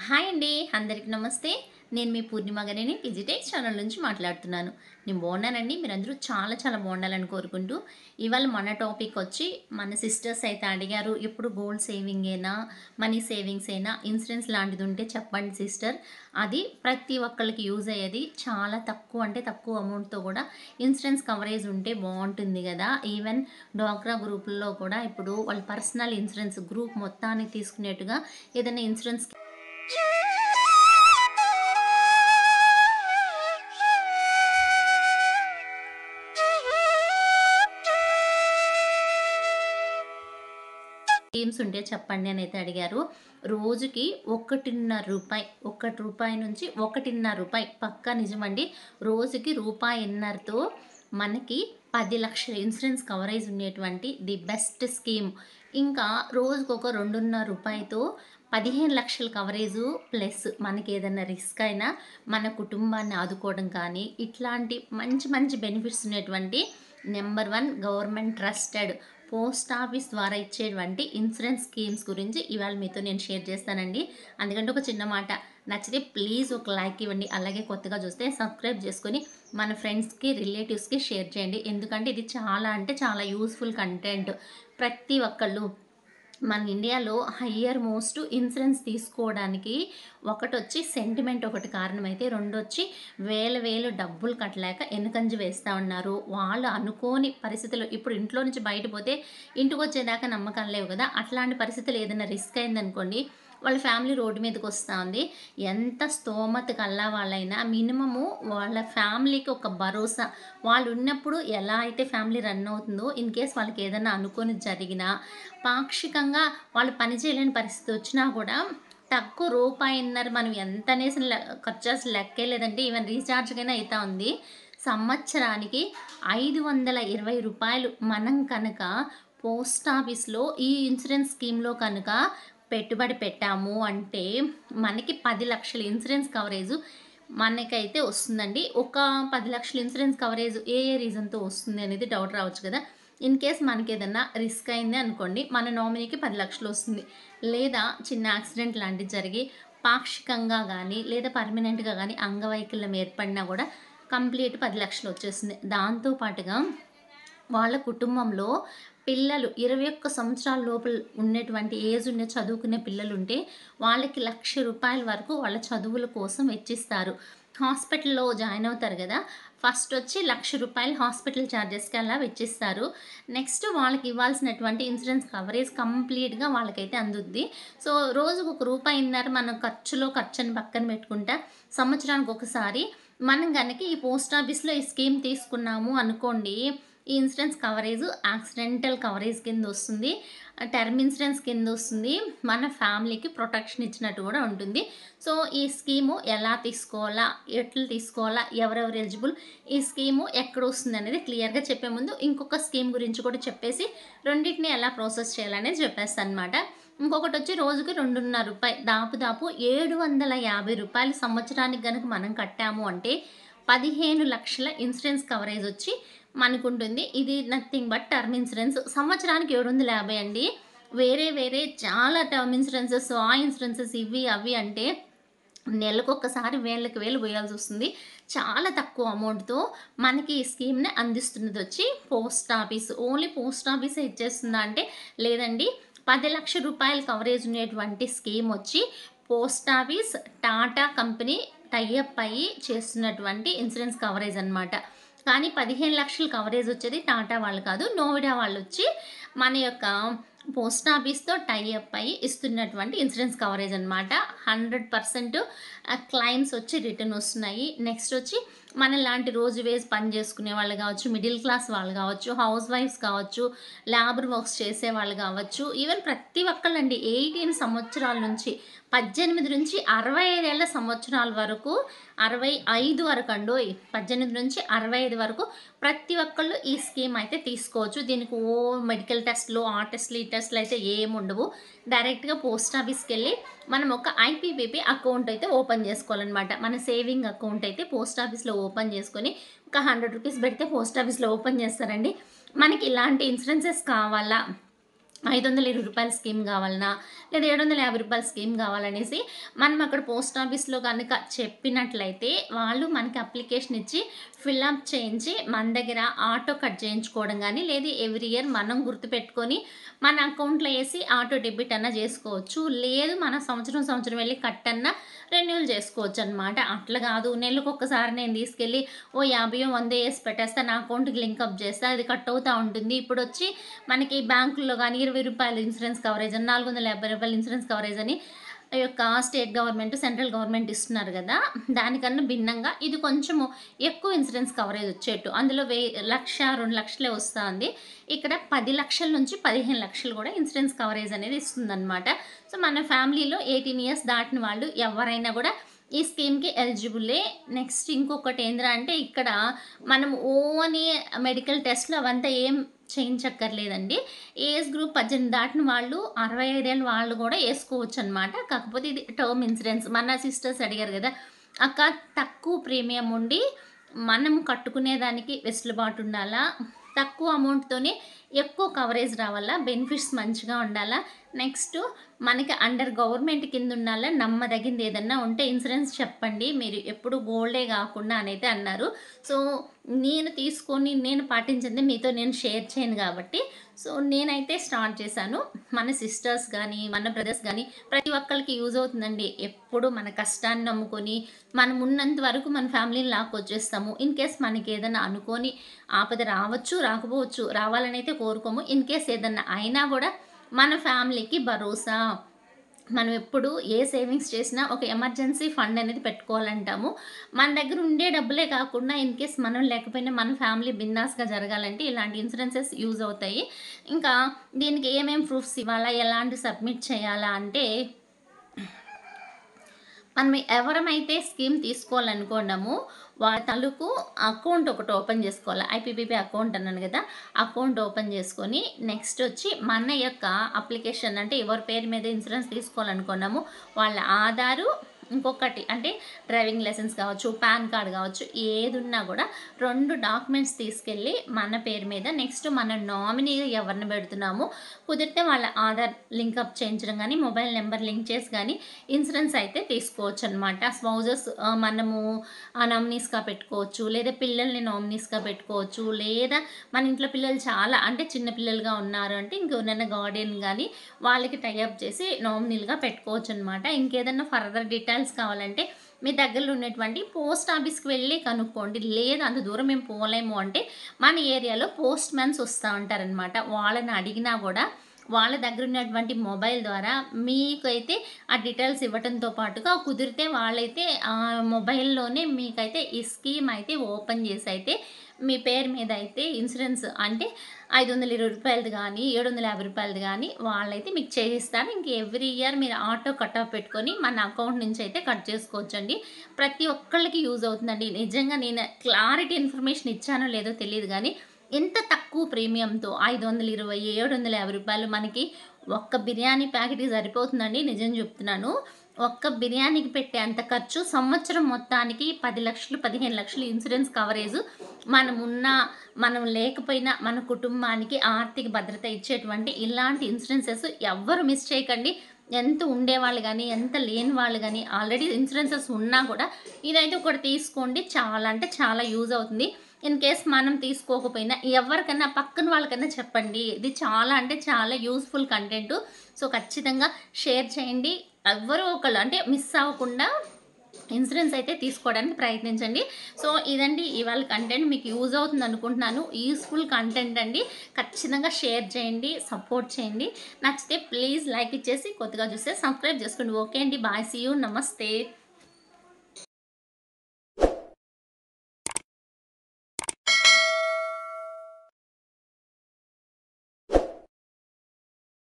Hi అండి. అందరికి నమస్తే. నేను మీ పూర్ణిమ గారిని డిజిటెక్ ఛానల్ నుంచి మాట్లాడుతున్నాను. నేను బాగున్నానండి. మీరందరూ చాలా చాలా బాగుండాలని కోరుకుంటూ, ఇవాళ మన టాపిక్ వచ్చి మన సిస్టర్స్ అయితే అడిగారు, ఎప్పుడు గోల్డ్ సేవింగేనా, మనీ సేవింగ్సేనా, ఇన్సూరెన్స్ లాంటిది ఉంటే చెప్పండి సిస్టర్. అది ప్రతి ఒక్కళ్ళకి యూజ్ అయ్యేది. చాలా తక్కువ అంటే తక్కువ అమౌంట్‌తో కూడా ఇన్సూరెన్స్ కవరేజ్ ఉంటే బాగుంటుంది కదా! ఈవెన్ డ్వాక్రా గ్రూపుల్లో కూడా ఇప్పుడు వాళ్ళ పర్సనల్ ఇన్సూరెన్స్ గ్రూప్ మొత్తాన్ని తీసుకునేట్టుగా ఏదైనా ఇన్సూరెన్స్ స్కీమ్స్ ఉంటే చెప్పండి అని అయితే అడిగారు. రోజుకి రూ. 1.5 నుంచి రూ. 1.5 పక్కా నిజమండి. రోజుకి రూపాయన్నరతో మనకి 10,00,000 ఇన్సూరెన్స్ కవరేజ్ ఉండేటువంటి ది బెస్ట్ స్కీమ్. ఇంకా రోజుకొక రూ. 2.5తో 15,00,000 కవరేజు ప్లస్ మనకేదన్నా రిస్క్ అయినా మన కుటుంబాన్ని ఆదుకోవడం కానీ, ఇట్లాంటి మంచి మంచి బెనిఫిట్స్ ఉన్నటువంటి number 1 government trusted post office ద్వారా ఇచ్చేటువంటి ఇన్సూరెన్స్ స్కీమ్స్ గురించి ఇవాళ మీతో నేను షేర్ చేస్తానండి. అందుకంటే ఒక చిన్న మాట, నచ్చితే ప్లీజ్ ఒక లైక్ ఇవ్వండి. అలాగే కొత్తగా చూస్తే సబ్స్క్రైబ్ చేసుకొని మన ఫ్రెండ్స్‌కి, రిలేటివ్స్‌కి షేర్ చేయండి. ఎందుకంటే ఇది చాలా అంటే చాలా యూజ్‌ఫుల్ కంటెంట్. ప్రతి ఒక్కళ్ళు మన ఇండియాలో హయ్యర్ మోస్ట్ ఇన్సూరెన్స్ తీసుకోవడానికి ఒకటొచ్చి సెంటిమెంట్ ఒకటి కారణమైతే, రెండొచ్చి వేలు డబ్బులు కట్టలేక ఎనకంజ వేస్తూ ఉన్నారు. వాళ్ళు అనుకోని పరిస్థితులు ఇప్పుడు ఇంట్లో నుంచి బయట పోతే ఇంటికొచ్చేదాకా నమ్మకాలు లేవు కదా! అట్లాంటి పరిస్థితులు ఏదైనా రిస్క్ అయిందనుకోండి, వాళ్ళ ఫ్యామిలీ రోడ్డు మీదకొస్తా ఉంది. ఎంత స్తోమత కల్లా వాళ్ళైనా మినిమము వాళ్ళ ఫ్యామిలీకి ఒక భరోసా. వాళ్ళున్నప్పుడు ఎలా అయితే ఫ్యామిలీ రన్ అవుతుందో, ఇన్‌కేస్ వాళ్ళకేదన్నా అనుకోనిది జరిగినా, పాక్షికంగా వాళ్ళు పని చేయలేని పరిస్థితి వచ్చినా కూడా తక్కువ రూపాయన్నర మనం ఎంతనేసిన ఖర్చు లెక్కే లేదంటే ఈవెన్ రీఛార్జ్‌కైనా అయితా ఉంది. సంవత్సరానికి రూ. 520 మనం కనుక పోస్ట్ ఆఫీస్‌లో ఈ ఇన్సూరెన్స్ స్కీమ్‌లో కనుక పెట్టుబడి పెట్టాము అంటే, మనకి 10,00,000 ఇన్సూరెన్స్ కవరేజు మనకైతే వస్తుందండి. ఒక 10,00,000 ఇన్సూరెన్స్ కవరేజ్ ఏ ఏ రీజన్‌తో వస్తుంది అనేది డౌట్ రావచ్చు కదా! ఇన్‌కేస్ మనకేదన్నా రిస్క్ అయింది అనుకోండి, మన నామినీకి 10,00,000 వస్తుంది. లేదా చిన్న యాక్సిడెంట్ లాంటిది జరిగి పాక్షికంగా గానీ, లేదా పర్మనెంట్‌గా గానీ అంగవైకల్యం ఏర్పడినా గూడా కంప్లీట్ 10,00,000 వచ్చేస్తుంది. దాంతో పాటుగా వాళ్ళ కుటుంబంలో పిల్లలు 21 సంవత్సరాల లోపల ఉన్నటువంటి ఏజ్ ఉన్న చదువుకునే పిల్లలుంటే వాళ్ళకి రూ. 1,00,000 వరకు వాళ్ళ చదువుల కోసం వెచ్చిస్తారు. హాస్పిటల్‌లో జాయిన్ అవుతారు గదా! ఫస్ట్ వచ్చి రూ. 1,00,000 హాస్పిటల్ చార్జెస్‌కి అలా వెచ్చిస్తారు. నెక్స్ట్ వాళ్ళకి ఇవ్వాల్సినటువంటి ఇన్సూరెన్స్ కవరేజ్ కంప్లీట్‌గా వాళ్ళకైతే అందుద్ది. సో, రోజుకు ఒక రూపాయన్నర మనం ఖర్చని పక్కన పెట్టుకుంటా, సంవత్సరానికి ఒకసారి మనం గనక ఈ పోస్ట్ ఆఫీస్‌లో ఈ స్కీమ్ తీసుకున్నాము అనుకోండి, ఈ ఇన్సూరెన్స్ కవరేజు యాక్సిడెంటల్ కవరేజ్ కిందొస్తుంది. టర్మ్ ఇన్సూరెన్స్ కిందొస్తుంది. మన ఫ్యామిలీకి ప్రొటెక్షన్ ఇచ్చినట్టు గూడా ఉంటుంది. సో, ఈ స్కీము ఎలా తీసుకోవాలా? ఎట్లా తీసుకోవాలా? ఎవరెవరు ఎలిజిబుల్? ఈ స్కీము ఎక్కడొస్తుందనేది క్లియర్‌గా చెప్పే ముందు ఇంకొక స్కీమ్ గురించి కూడా చెప్పేసి, రెండిటిని ఎలా ప్రాసెస్ చేయాలనేది చెప్పేస్తాననమాట. ఇంకొకటొచ్చి రోజుకి రూ. 2.5 దాపు రూ. 750 సంవత్సరానికి గనక మనం కట్టాము అంటే, 15,00,000 ఇన్సూరెన్స్ కవరేజొచ్చి మనకుంటుంది. ఇది నథింగ్ బట్ టర్మ్ ఇన్సూరెన్స్. సంవత్సరానికి 750 అండి. వేరే వేరే చాలా టర్మ్ ఇన్సూరెన్సెస్, ఆ ఇన్సూరెన్సెస్ ఇవి అవి అంటే నెలకొకసారి వేలకు వేలు వేయాల్సొస్తుంది. చాలా తక్కువ అమౌంట్‌తో మనకి ఈ స్కీమ్‌ని అందిస్తున్నదొచ్చి పోస్ట్ ఆఫీస్. ఓన్లీ పోస్ట్ ఆఫీసే ఇచ్చేస్తుందా అంటే లేదండి. రూ. 10,00,000 కవరేజ్ ఉండేటువంటి స్కీమొచ్చి post office, Tata company tie up అయ్యి చేస్తున్నటువంటి ఇన్సూరెన్స్ కవరేజ్ అనమాట. కానీ 15,00,000 కవరేజ్ వచ్చేది టాటా వాళ్ళు కాదు. నోయిడా వాళ్ళొచ్చి మన యొక్క పోస్ట్ ఆఫీస్‌తో టై అప్ అయ్యి ఇస్తున్నటువంటి ఇన్సూరెన్స్ కవరేజ్ అనమాట. 100% క్లెయిమ్స్ వచ్చి రిటర్న్ వస్తున్నాయి. నెక్స్ట్ వచ్చి మనలాంటి రోజు వేసి పని చేసుకునే వాళ్ళు కావచ్చు, మిడిల్ క్లాస్ వాళ్ళు కావచ్చు, హౌస్ వైఫ్స్ కావచ్చు, లేబర్ వర్క్స్ చేసేవాళ్ళు కావచ్చు, ఈవెన్ ప్రతి ఒక్కళ్ళండి 18 సంవత్సరాల నుంచి 18 నుంచి 65 ఏళ్ల సంవత్సరాల వరకు, 65 వరకండోయ్! 18 నుంచి 65 వరకు ప్రతి ఒక్కళ్ళు ఈ స్కీమ్ అయితే తీసుకోవచ్చు. దీనికి మెడికల్ టెస్ట్‌లు, ఆ టెస్ట్‌లు, ఈ టెస్ట్‌లు అయితే ఏముండవు. డైరెక్ట్‌గా పోస్ట్ ఆఫీస్‌కెళ్ళి మనం ఒక ఐపీపీబీ అకౌంట్ అయితే ఓపెన్ చేసుకోవాలనమాట. మన సేవింగ్ అకౌంట్ అయితే పోస్ట్ ఆఫీస్‌లో ఓపెన్ చేసుకొని, ఒక రూ. 100 పెడితే పోస్ట్ ఆఫీస్‌లో ఓపెన్ చేస్తారండి. మనకి ఇలాంటి ఇన్సూరెన్సెస్ కావాలా? రూ. 520 స్కీమ్ కావాలనా, లేదా రూ. 750 స్కీమ్ కావాలనేసి మనం అక్కడ పోస్ట్ ఆఫీస్‌లో గనక చెప్పినట్లయితే, వాళ్ళు మనకి అప్లికేషన్ ఇచ్చి ఫిలప్ చేయించి మన దగ్గర ఆటో కట్ చేయించుకోవడం గానీ, లేదు ఎవ్రీ ఇయర్ మనం గుర్తుపెట్టుకొని మన అకౌంట్‌లో ఏసి ఆటో డెబిట్ అన్నా జేసుకోవచ్చు. లేదు మన సంవత్సరం, సంవత్సరం వెళ్లి కట్టన్నా రెన్యూవల్ చేసుకోవచ్చనమాట. అట్లా గాదు నెలకొక్కసారి నేను తీసుకెళ్ళి ఓ 50 100 ఏసి పెట్టేస్తా. నా అకౌంట్‌కి లింకప్ చేస్తా. అది కట్ అవుతా ఉంటుంది. ఇప్పుడొచ్చి మనకి బ్యాంకుల్లో గానీ రూ. 20 ఇన్సూరెన్స్ కవరేజ్ అని, రూ. 450 ఇన్సూరెన్స్ కవరేజ్ అని ఆ యొక్క స్టేట్ గవర్నమెంట్, సెంట్రల్ గవర్నమెంట్ ఇస్తున్నారు గదా! దానికన్నా భిన్నంగా ఇది కొంచెము ఎక్కువ ఇన్సూరెన్స్ కవరేజ్ వచ్చేట్టు. అందులో 1,00,000, 2,00,000 వస్తాంది. ఇక్కడ 10,00,000 నుంచి 15,00,000 గూడా ఇన్సూరెన్స్ కవరేజ్ అనేది ఇస్తుందనమాట. సో, మన ఫ్యామిలీలో 18 ఇయర్స్ దాటిన వాళ్ళు ఎవరైనా గూడా ఈ స్కీమ్‌కి ఎలిజిబులే. నెక్స్ట్ ఇంకొకటి ఏందిరా అంటే ఇక్కడ మనం ఓని మెడికల్ టెస్ట్‌లు అవంతా ఏం చేయించక్కర్లేదండి. ఏజ్ గ్రూప్ 18 దాటిన వాళ్ళు, 65 ఏళ్ళ వాళ్ళు గూడా ఏసుకోవచ్చనమాట. కాకపోతే ఇది టర్మ్ ఇన్సూరెన్స్. మన సిస్టర్స్ అడిగారు గదా! అక్క తక్కువ ప్రీమియం ఉండి, మనం కట్టుకునేదానికి వెసులుబాటు ఉండాలా? తక్కువ అమౌంట్‌తోనే ఎక్కువ కవరేజ్ రావాలా? బెనిఫిట్స్ మంచిగా ఉండాలా? నెక్స్ట్ మనకి అండర్ గవర్నమెంట్ కింద ఉండాలా? నమ్మదగింది ఏదన్నా ఉంటే ఇన్సూరెన్స్ చెప్పండి. మీరు ఎప్పుడు గోల్డే గాకుండా అనైతే అన్నారు. సో, నేను తీసుకొని నేను పాటించింది మీతో నేను షేర్ చేయను గాబట్టి, సో, నేనైతే స్టార్ట్ చేశాను. మన సిస్టర్స్ గానీ, మన బ్రదర్స్ గానీ ప్రతి ఒక్కళ్ళకి యూజ్ అవుతుందండి. ఎప్పుడు మన కష్టాన్ని నమ్ముకొని, మనం ఉన్నంత వరకు మన ఫ్యామిలీని లాక్కొచ్చేస్తాము. ఇన్ కేస్ మనకేదన్నా అనుకోని ఆపద రావచ్చు, రాకపోవచ్చు. రావాలనైతే కోరుకోము. ఇన్ కేస్ ఏదన్నా అయినా గూడా మన ఫ్యామిలీకి భరోసా. మనం ఎప్పుడు ఏ సేవింగ్స్ చేసినా ఒక ఎమర్జెన్సీ ఫండ్ అనేది పెట్టుకోవాలంటాము. మన దగ్గర ఉండే డబ్బులే కాకుండా ఇన్ కేస్ మనం లేకపోయినా మన ఫ్యామిలీ బిందాస్‌గా జరగాలంటే ఇలాంటి ఇన్సూరెన్సెస్ యూజ్ అవుతాయి. ఇంకా దీనికి ఏమేం ప్రూఫ్స్ ఇవ్వాలా? ఎలాంటి సబ్మిట్ చేయాలా? అంటే మనం ఎవరమైతే స్కీమ్ తీసుకోవాలనుకున్నామో వాళ్ళ తాలూకు అకౌంట్ ఒకటి ఓపెన్ చేసుకోవాలి. ఐపీపీబీ అకౌంట్ అన్నాను గదా! అకౌంట్ ఓపెన్ చేసుకొని నెక్స్ట్ వచ్చి మన యొక్క అప్లికేషన్ అంటే ఎవరి పేరు మీద ఇన్సూరెన్స్ తీసుకోవాలనుకున్నామో వాళ్ళ ఆధారు, ఇంకొకటి అంటే డ్రైవింగ్ లైసెన్స్ కావచ్చు, పాన్ కార్డ్ కావచ్చు, ఏదున్నా గూడా 2 డాక్యుమెంట్స్ తీసుకెళ్ళి మన పేరు మీద నెక్స్ట్ మన నామినీగా ఎవరిని పెడుతున్నామో కుదిరితే వాళ్ళ ఆధార్ లింకప్ చేయించడం గానీ, మొబైల్ నెంబర్ లింక్ చేసి గానీ ఇన్సూరెన్స్ అయితే తీసుకోవచ్చనమాట. స్పౌజెస్ మనము నామినీస్‌గా పెట్టుకోవచ్చు. లేదా పిల్లల్ని నామినీస్‌గా పెట్టుకోవచ్చు. లేదా మన ఇంట్లో పిల్లలు చాలా అంటే చిన్న పిల్లలుగా ఉన్నారు అంటే ఇంకెవరైనా గార్డియన్ గానీ వాళ్ళకి టై అప్ చేసి నామినీలుగా పెట్టుకోవచ్చనమాట. ఇంకేదన్నా ఫర్దర్ డీటెయిల్స్ కావాలంటే మీ దగ్గరలో ఉన్నటువంటి పోస్ట్ ఆఫీస్‌కి వెళ్ళి కనుక్కోండి. లేదు అంత దూరం మేము పోలేము అంటే మన ఏరియాలో పోస్ట్ మ్యాన్స్ వస్తా ఉంటారనమాట. వాళ్ళని అడిగినా గూడా వాళ్ళ దగ్గర ఉన్నటువంటి మొబైల్ ద్వారా మీకైతే ఆ డీటెయిల్స్ ఇవ్వటంతో పాటుగా కుదిరితే వాళ్ళైతే మొబైల్‌లోనే మీకైతే ఈ స్కీమ్ అయితే ఓపెన్ చేసి అయితే మీ పేరు మీద అయితే ఇన్సూరెన్స్ అంటే రూ. 520 గానీ, రూ. 750 గానీ వాళ్ళైతే మీకు చేయిస్తారు. ఇంక ఎవ్రీ ఇయర్ మీరు ఆటో కట్ ఆఫ్ పెట్టుకొని మన అకౌంట్ నుంచి అయితే కట్ చేసుకోవచ్చండి. ప్రతి ఒక్కళ్ళకి యూజ్ అవుతుందండి. నిజంగా నేను క్లారిటీ ఇన్ఫర్మేషన్ ఇచ్చానో లేదో తెలీదు గానీ ఇంత తక్కువ ప్రీమియంతో రూ. 520, రూ. 750 మనకి ఒక్క బిర్యానీ ప్యాకెట్‌కి సరిపోతుందండి. నిజం చెప్తున్నాను. ఒక్క బిర్యానీకి పెట్టే అంత ఖర్చు సంవత్సరం మొత్తానికి 10,00,000, 15,00,000 ఇన్సూరెన్స్ కవరేజు మనమున్నా, మనం లేకపోయినా మన కుటుంబానికి ఆర్థిక భద్రత ఇచ్చేటువంటి ఇలాంటి ఇన్సూరెన్సెస్ ఎవ్వరు మిస్ చేయకండి. ఎంత ఉండేవాళ్ళు గానీ, ఎంత లేని వాళ్ళు గానీ ఆల్రెడీ ఇన్సూరెన్సెస్ ఉన్నా కూడా ఇదైతే ఒకటి తీసుకోండి. చాలా అంటే చాలా యూజ్ అవుతుంది. ఇన్ కేస్ మనం తీసుకోకపోయినా ఎవరికన్నా పక్కన వాళ్ళకన్నా చెప్పండి. ఇది చాలా అంటే చాలా యూజ్‌ఫుల్ కంటెంటు. సో, ఖచ్చితంగా షేర్ చేయండి. ఎవ్వరో ఒకళ్ళు అంటే మిస్ అవ్వకుండా ఇన్సూరెన్స్ అయితే తీసుకోవడానికి ప్రయత్నించండి. సో, ఇదండి ఇవాళ కంటెంట్ మీకు యూజ్ అవుతుంది అనుకుంటున్నాను. యూజ్‌ఫుల్ కంటెంట్ అండి. ఖచ్చితంగా షేర్ చేయండి, సపోర్ట్ చేయండి. నచ్చితే ప్లీజ్ లైక్ ఇచ్చేసి కొత్తగా చూస్తే సబ్స్క్రైబ్ చేసుకోండి. ఓకే అండి. బాయ్. See you. నమస్తే.